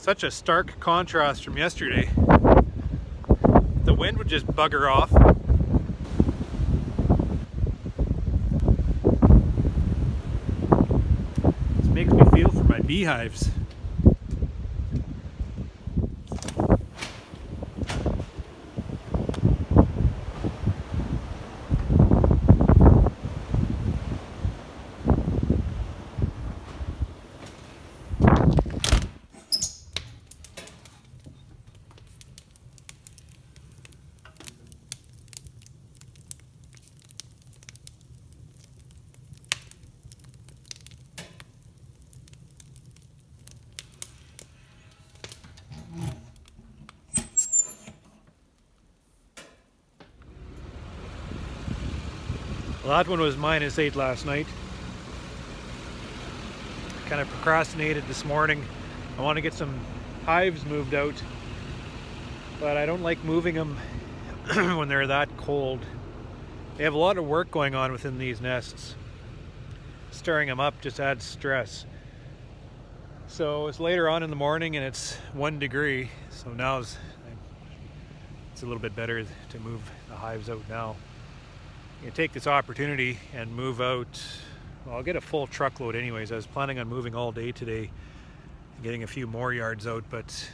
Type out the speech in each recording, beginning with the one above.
Such a stark contrast from yesterday. The wind would just bugger off. This makes me feel for my beehives. Well, that one was -8 last night. Kind of procrastinated this morning. I want to get some hives moved out, but I don't like moving them when they're that cold. They have a lot of work going on within these nests. Stirring them up just adds stress. So it's later on in the morning and it's 1 degree, so now it's a little bit better to move the hives out now. You take this opportunity and move out. Well, I'll get a full truckload anyways. I was planning on moving all day today, getting a few more yards out, but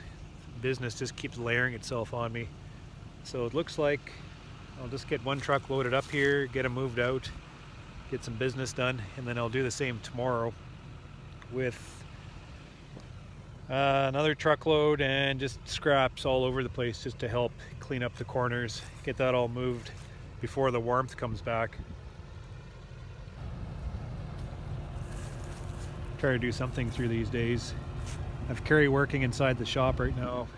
business just keeps layering itself on me. So it looks like I'll just get 1 truck loaded up here, get them moved out, get some business done, and then I'll do the same tomorrow with another truckload and just scraps all over the place just to help clean up the corners, get that all moved before the warmth comes back. Try to do something through these days. I've Carrie working inside the shop right now,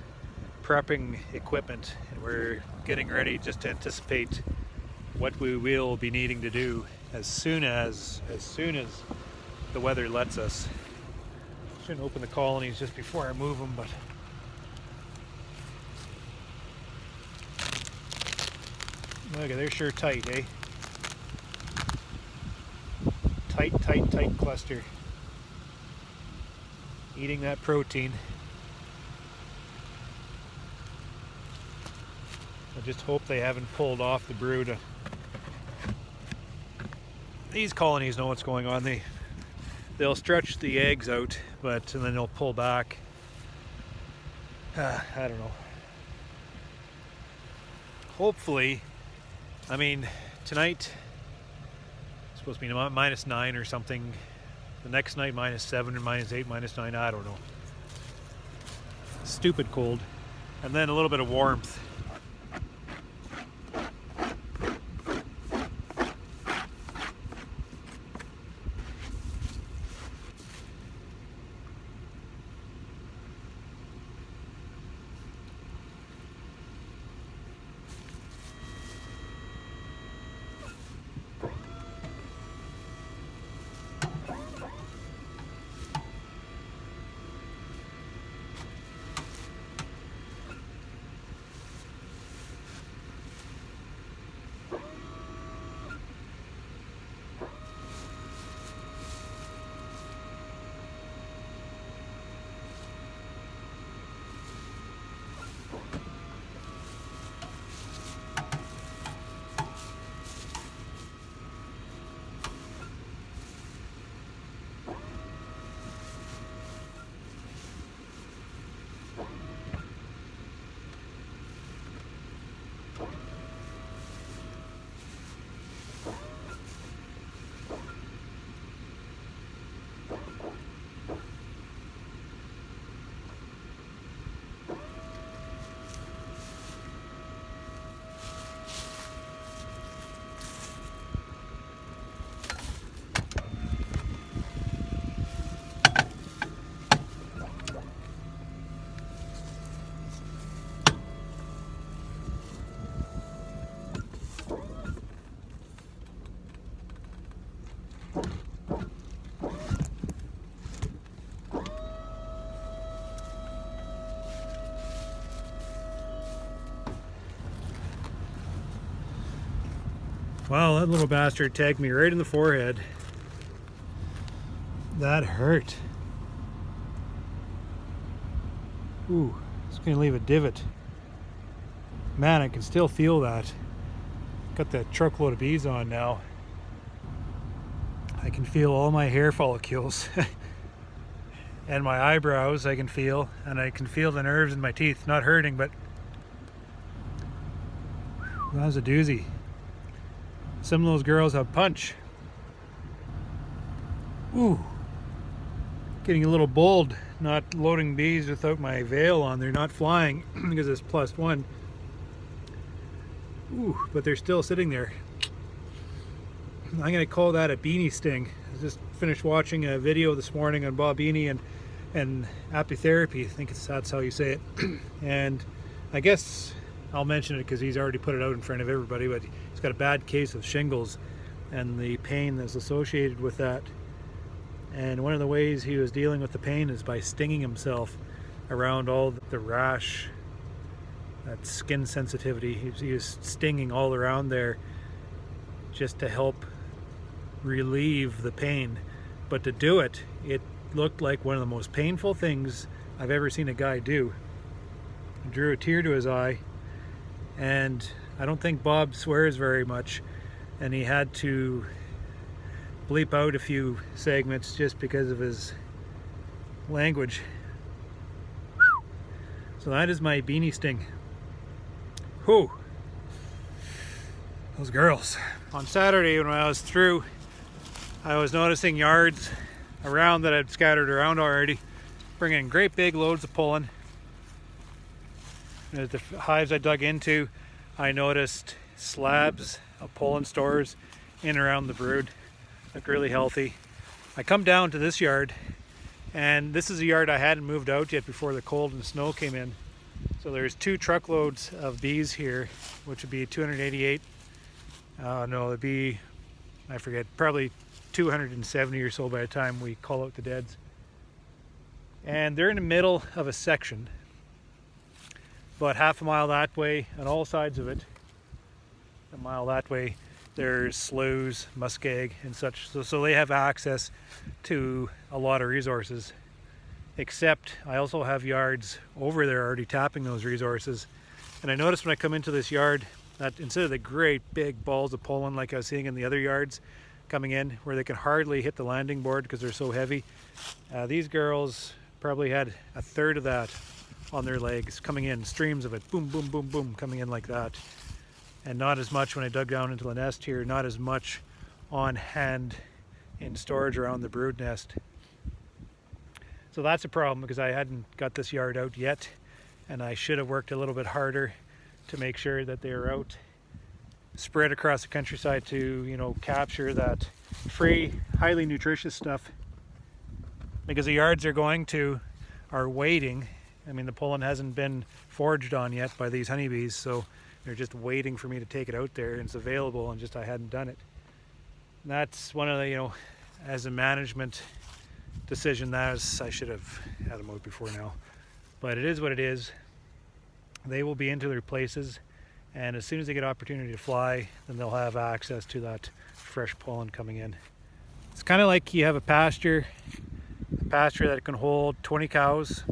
prepping equipment, and we're getting ready just to anticipate what we will be needing to do as soon as the weather lets us. Shouldn't open the colonies just before I move them, but look, they're sure tight, eh? Tight cluster. Eating that protein. I just hope they haven't pulled off the brood. These colonies know what's going on. They'll stretch the eggs out, and then they'll pull back. I don't know. Hopefully, I mean, tonight it's supposed to be -9 or something. The next night -7 or -8, -9, I don't know. Stupid cold. And then a little bit of warmth. Wow, that little bastard tagged me right in the forehead. That hurt. Ooh, it's gonna leave a divot. Man, I can still feel that. Got that truckload of bees on now. I can feel all my hair follicles and my eyebrows I can feel, and I can feel the nerves in my teeth. Not hurting, but that was a doozy. Some of those girls have punch. Ooh, getting a little bold, not loading bees without my veil on. They're not flying because it's +1. Ooh, but they're still sitting there. I'm gonna call that a beanie sting. I just finished watching a video this morning on Bob Beanie and apitherapy. I think that's how you say it. And I guess I'll mention it because he's already put it out in front of everybody, but he's got a bad case of shingles and the pain that's associated with that. And one of the ways he was dealing with the pain is by stinging himself around all the rash, that skin sensitivity. He was stinging all around there just to help relieve the pain. But to do it, it looked like one of the most painful things I've ever seen a guy do. He drew a tear to his eye, and I don't think Bob swears very much, and he had to bleep out a few segments just because of his language. So that is my beanie sting. Whew. Those girls. On Saturday when I was through, I was noticing yards around that I'd scattered around already, bringing great big loads of pollen. And at the hives I dug into, I noticed slabs of pollen stores in and around the brood. Looked really healthy. I come down to this yard, and this is a yard I hadn't moved out yet before the cold and snow came in. So there's 2 truckloads of bees here, which would be 288. No, it'd be, I forget, probably 270 or so by the time we call out the deads. And they're in the middle of a section, about half a mile that way on all sides of it. A mile that way, there's sloughs, muskeg, and such. So they have access to a lot of resources. Except I also have yards over there already tapping those resources. And I noticed when I come into this yard that instead of the great big balls of pollen like I was seeing in the other yards coming in, where they can hardly hit the landing board because they're so heavy, these girls probably had a third of that on their legs coming in, streams of it, boom, boom, boom, boom, coming in like that. And not as much when I dug down into the nest here, not as much on hand in storage around the brood nest. So that's a problem because I hadn't got this yard out yet, and I should have worked a little bit harder to make sure that they are out spread across the countryside to, capture that free, highly nutritious stuff. Because the yards they're going to are waiting. I mean, the pollen hasn't been foraged on yet by these honeybees, so they're just waiting for me to take it out there, and it's available, and just I hadn't done it. And that's one of the, as a management decision, I should have had them out before now. But it is what it is. They will be into their places, and as soon as they get opportunity to fly, then they'll have access to that fresh pollen coming in. It's kind of like you have a pasture that can hold 20 cows,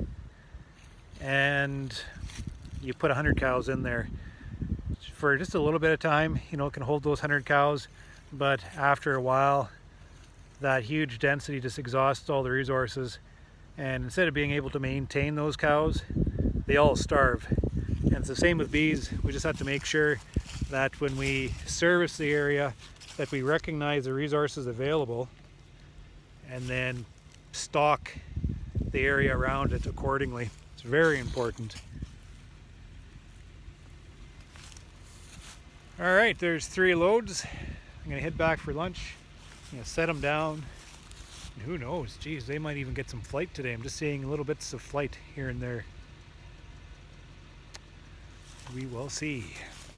and you put 100 cows in there for just a little bit of time. It can hold those 100 cows, but after a while that huge density just exhausts all the resources, and instead of being able to maintain those cows, they all starve. And it's the same with bees. We just have to make sure that when we service the area, that we recognize the resources available and then stock the area around it accordingly. It's very important. All right, there's 3 loads. I'm gonna head back for lunch. I'm gonna set them down. And who knows? Geez, they might even get some flight today. I'm just seeing little bits of flight here and there. We will see.